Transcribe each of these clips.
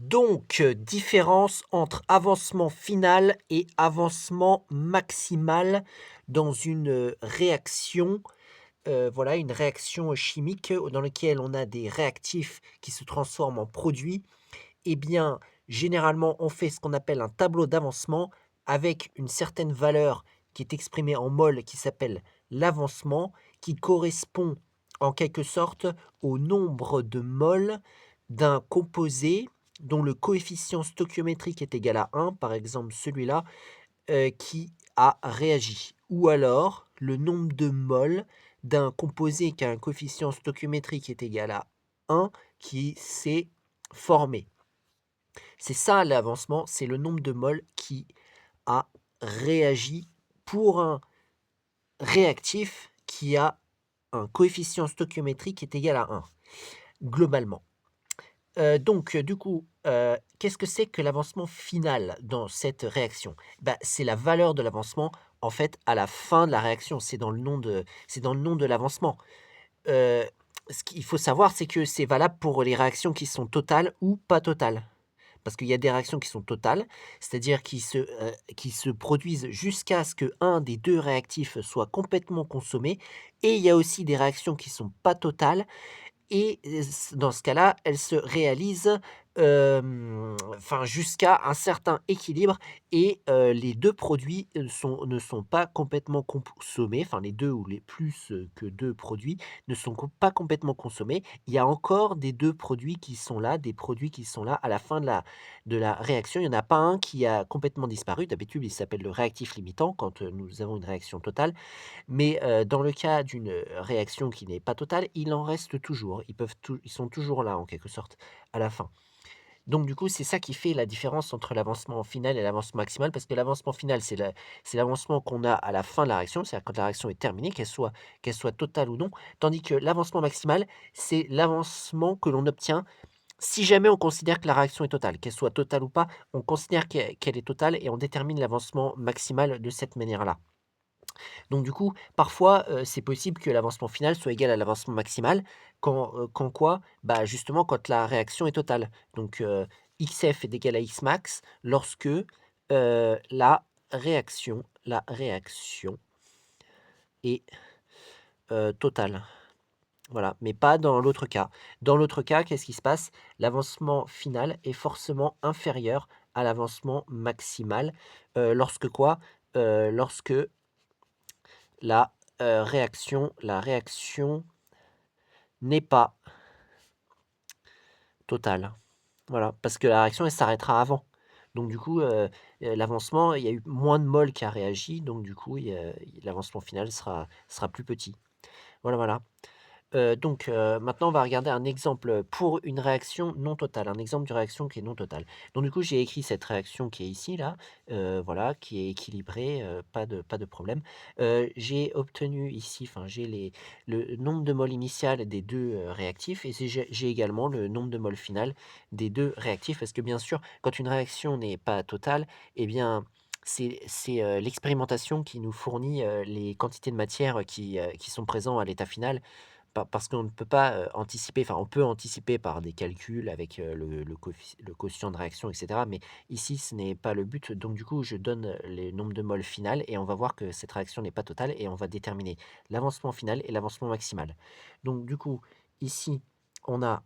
Donc, différence entre avancement final et avancement maximal dans une, réaction, voilà, une réaction chimique, dans laquelle on a des réactifs qui se transforment en produits. Eh bien, généralement, on fait ce qu'on appelle un tableau d'avancement avec une certaine valeur qui est exprimée en mol qui s'appelle l'avancement, qui correspond en quelque sorte au nombre de moles d'un composé dont le coefficient stoichiométrique est égal à 1, par exemple celui-là, qui a réagi. Ou alors le nombre de moles d'un composé qui a un coefficient stoichiométrique qui est égal à 1 qui s'est formé. C'est ça l'avancement, c'est le nombre de moles qui a réagi pour un réactif qui a un coefficient stoichiométrique qui est égal à 1, globalement. Donc du coup, qu'est-ce que c'est que l'avancement final dans cette réaction? Bah, c'est la valeur de l'avancement, en fait, à la fin de la réaction. C'est dans le nom de l'avancement. Heu, Ce qu'il faut savoir, c'est que c'est valable pour les réactions qui sont totales ou pas totales. Parce qu'il y a des réactions qui sont totales, c'est-à-dire qui se produisent jusqu'à ce qu'un des 2 réactifs soit complètement consommé, et il y a aussi des réactions qui sont pas totales et dans ce cas-là, elle se réalise, enfin jusqu'à un certain équilibre, et les 2 produits, ne sont pas complètement consommés, enfin les 2 ou les plus, que 2 produits ne sont pas complètement consommés. Il y a encore des 2 produits qui sont là, des produits qui sont là à la fin de la réaction. Il y en a pas un qui a complètement disparu. D'habitude, il s'appelle le réactif limitant quand, nous avons une réaction totale. Mais, dans le cas d'une, réaction qui n'est pas totale, il en reste toujours. Ils sont toujours là en quelque sorte, à la fin. Donc du coup, c'est ça qui fait la différence entre l'avancement final et l'avancement maximal, parce que l'avancement final, c'est l'avancement qu'on a à la fin de la réaction, c'est-à-dire quand la réaction est terminée, qu'elle soit totale ou non. Tandis que l'avancement maximal, c'est l'avancement que l'on obtient si jamais on considère que la réaction est totale. Qu'elle soit totale ou pas, on considère qu'elle est totale et on détermine l'avancement maximal de cette manière-là. Donc du coup, parfois, c'est possible que l'avancement final soit égal à l'avancement maximal quand quoi? Bah, justement quand la réaction est totale. Donc XF est égal à Xmax lorsque, la réaction est, totale. Voilà, mais pas dans l'autre cas. Dans l'autre cas, qu'est-ce qui se passe? L'avancement final est forcément inférieur à l'avancement maximal, lorsque quoi? Lorsque la réaction n'est pas totale. Voilà, parce que la réaction, elle s'arrêtera avant. Donc du coup, l'avancement, il y a eu moins de moles qui a réagi, donc du coup, l'avancement final sera plus petit. Voilà, voilà. Donc maintenant on va regarder un exemple, pour une réaction non totale, un exemple d'une réaction qui est non totale. Donc du coup, j'ai écrit cette réaction qui est ici là, voilà, qui est équilibrée, pas de problème. J'ai obtenu ici, enfin j'ai le nombre de moles initial des 2 réactifs, et j'ai également le nombre de moles final des 2 réactifs. Parce que bien sûr, quand une réaction n'est pas totale, eh bien l'expérimentation qui nous fournit, les quantités de matière qui sont présents à l'état final, parce qu'on ne peut pas, anticiper, enfin on peut anticiper par des calculs avec, le quotient de réaction et cetera, mais ici ce n'est pas le but. Donc du coup, je donne, les nombres de moles final, et on va voir que cette réaction n'est pas totale, et on va déterminer l'avancement final et l'avancement maximal. Donc du coup, ici, on a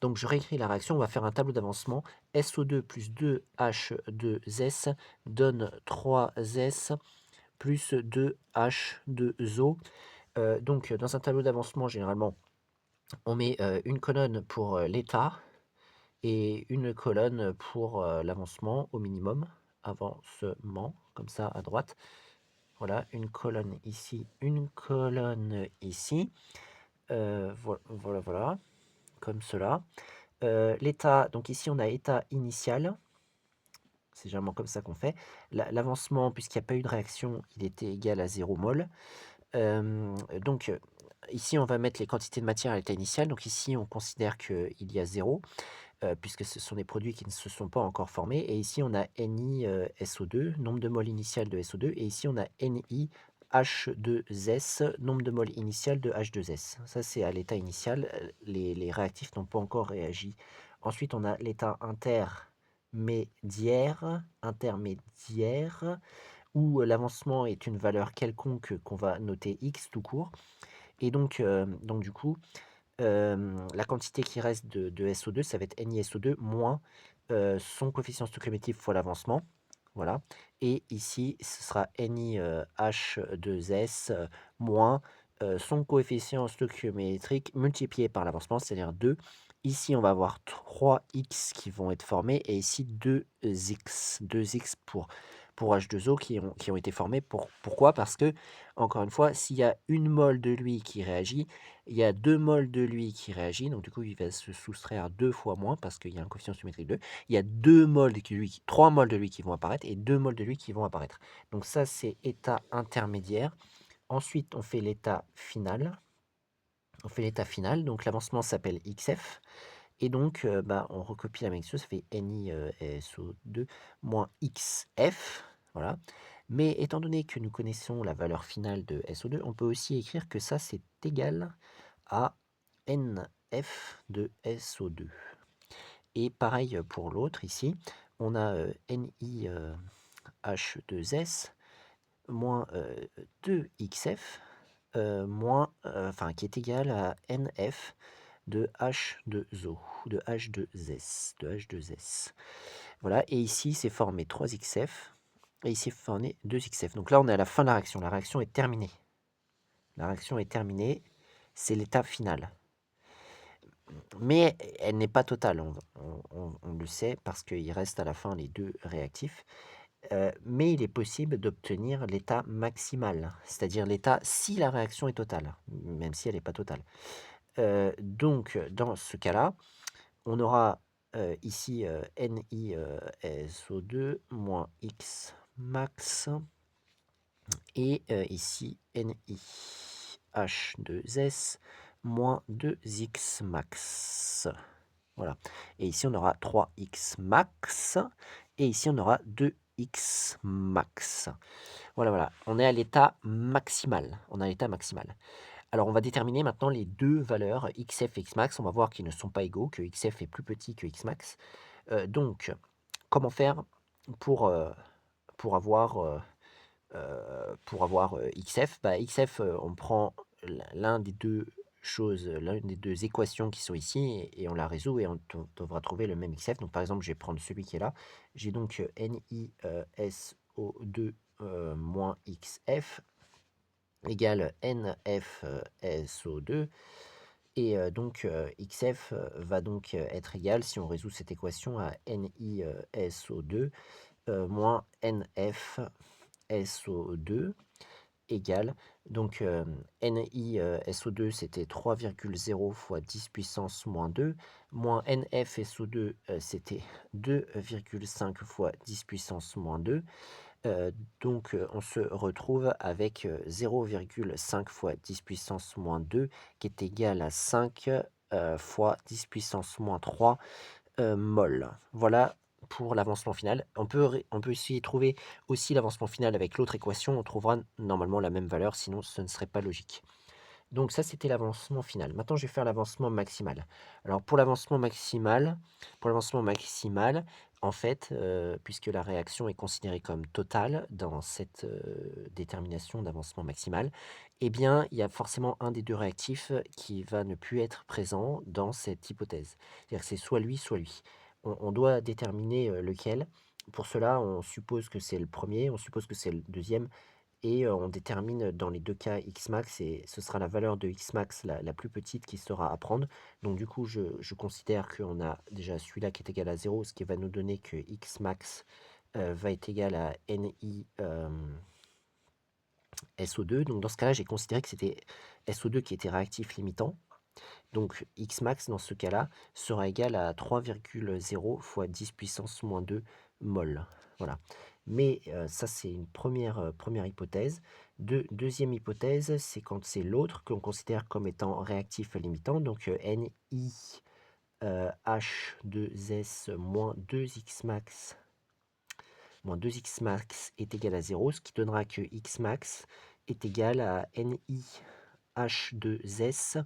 donc je réécris la réaction, on va faire un tableau d'avancement. SO2 plus 2H2S donne 3S plus 2H2O. Donc dans un tableau d'avancement, généralement, on met, une colonne pour, l'état et une colonne pour, l'avancement au minimum, avancement, comme ça à droite. Voilà, une colonne ici, une colonne ici. Voilà, voilà, comme cela. L'état, donc ici on a état initial, c'est généralement comme ça qu'on fait. L'avancement, puisqu'il n'y a pas eu de réaction, il était égal à 0 mol. Donc ici, on va mettre les quantités de matière à l'état initial. Donc ici, on considère qu'il y a 0, puisque ce sont des produits qui ne se sont pas encore formés. Et ici, on a Ni SO2, nombre de moles initial de SO2. Et ici, on a Ni H2S, nombre de moles initial de H2S. Ça, c'est à l'état initial. Les réactifs n'ont pas encore réagi Ensuite, on a l'état intermédiaire, où l'avancement est une valeur quelconque qu'on va noter x tout court. Et donc du coup, la quantité qui reste de SO2, ça va être NiSO2 moins son coefficient stoichiométrique fois l'avancement. Voilà. Et ici, ce sera NiH2S moins son coefficient stoichiométrique multiplié par l'avancement, c'est-à-dire 2. Ici, on va avoir 3x qui vont être formés et ici 2x pour H2O qui ont été formés. Pourquoi? Parce que, encore une fois, s'il y a une mole de lui qui réagit, il y a 2 moles de lui qui réagit, donc du coup, il va se soustraire 2 fois moins parce qu'il y a un coefficient symétrique 2. Il y a 3 moles de lui qui vont apparaître et 2 moles de lui qui vont apparaître. Donc ça, c'est état intermédiaire. Ensuite, on fait l'état final. Donc l'avancement s'appelle XF. Et donc, on recopie la même chose, ça fait NiSO2 moins XF. Voilà. Mais étant donné que nous connaissons la valeur finale de SO2, on peut aussi écrire que ça, c'est égal à NF de SO2. Et pareil pour l'autre ici, on a NiH2S moins 2XF qui est égal à NF de H2O, de H2S. Voilà, et ici c'est formé 3XF et ici c'est formé 2XF. Donc là on est à la fin de la réaction. La réaction est terminée. C'est l'état final. Mais elle n'est pas totale, on le sait, parce qu'il reste à la fin les deux réactifs. Mais il est possible d'obtenir l'état maximal, c'est-à-dire l'état si la réaction est totale, même si elle n'est pas totale. Donc, dans ce cas-là, on aura ici NiSO2 moins X max et ici NiH2S moins 2X max. Voilà. Et ici, on aura 3X max et ici, on aura 2X max. Voilà. On est à l'état maximal. Alors, on va déterminer maintenant les deux valeurs XF et Xmax. On va voir qu'ils ne sont pas égaux, que XF est plus petit que Xmax. Donc, comment faire pour avoir XF? XF, on prend l'une des deux équations qui sont ici et on la résout et on devra trouver le même XF. Donc, par exemple, je vais prendre celui qui est là. J'ai donc NiSO2 moins XF égale NFSO2 et donc XF va donc être égal, si on résout cette équation, à NiSO2 moins NFSO2 égale, donc NiSO2 c'était 3,0 fois 10 puissance moins 2, moins NFSO2 c'était 2,5 fois 10 puissance moins 2. Donc on se retrouve avec 0,5 fois 10 puissance moins 2 qui est égal à 5 fois 10 puissance moins 3 mol. Voilà pour l'avancement final. On peut essayer de trouver aussi l'avancement final avec l'autre équation. On trouvera normalement la même valeur, sinon ce ne serait pas logique. Donc ça, c'était l'avancement final. Maintenant, je vais faire l'avancement maximal. Alors pour l'avancement maximal, en fait, puisque la réaction est considérée comme totale dans cette détermination d'avancement maximal, eh bien, il y a forcément un des deux réactifs qui va ne plus être présent dans cette hypothèse. C'est-à-dire que c'est soit lui, soit lui. On doit déterminer lequel. Pour cela, on suppose que c'est le premier, on suppose que c'est le deuxième, et on détermine dans les deux cas Xmax et ce sera la valeur de Xmax la plus petite qui sera à prendre. Donc du coup, je considère qu'on a déjà celui-là qui est égal à 0, ce qui va nous donner que Xmax va être égal à Ni SO2. Donc dans ce cas-là, j'ai considéré que c'était SO2 qui était réactif limitant. Donc Xmax, dans ce cas-là, sera égal à 3,0 fois 10 puissance moins 2 mol. Voilà. Mais ça, c'est une première hypothèse. Deuxième hypothèse, c'est quand c'est l'autre qu'on considère comme étant réactif limitant. Donc NiH2S moins 2Xmax est égal à 0, ce qui donnera que Xmax est égal à Ni H2S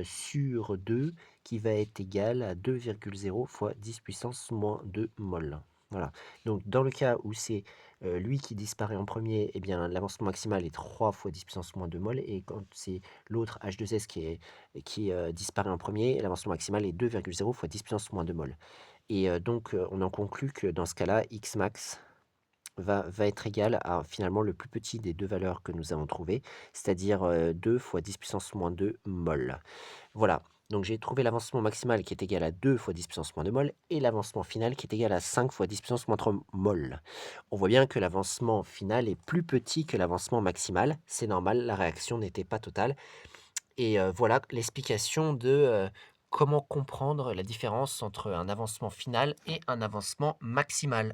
sur 2 qui va être égal à 2,0 fois 10 puissance moins 2 mol. Voilà. Donc dans le cas où c'est lui qui disparaît en premier, eh bien l'avancement maximal est 3 fois 10 puissance moins 2 mol. Et quand c'est l'autre H2S qui disparaît en premier, l'avancement maximal est 2,0 fois 10 puissance moins 2 mol. Et donc on en conclut que dans ce cas-là, X max va être égal à finalement le plus petit des deux valeurs que nous avons trouvées, c'est-à-dire 2 fois 10 puissance moins 2 mol. Voilà, donc j'ai trouvé l'avancement maximal qui est égal à 2 fois 10 puissance moins 2 mol et l'avancement final qui est égal à 5 fois 10 puissance moins 3 mol. On voit bien que l'avancement final est plus petit que l'avancement maximal. C'est normal, la réaction n'était pas totale. Et voilà l'explication de comment comprendre la différence entre un avancement final et un avancement maximal.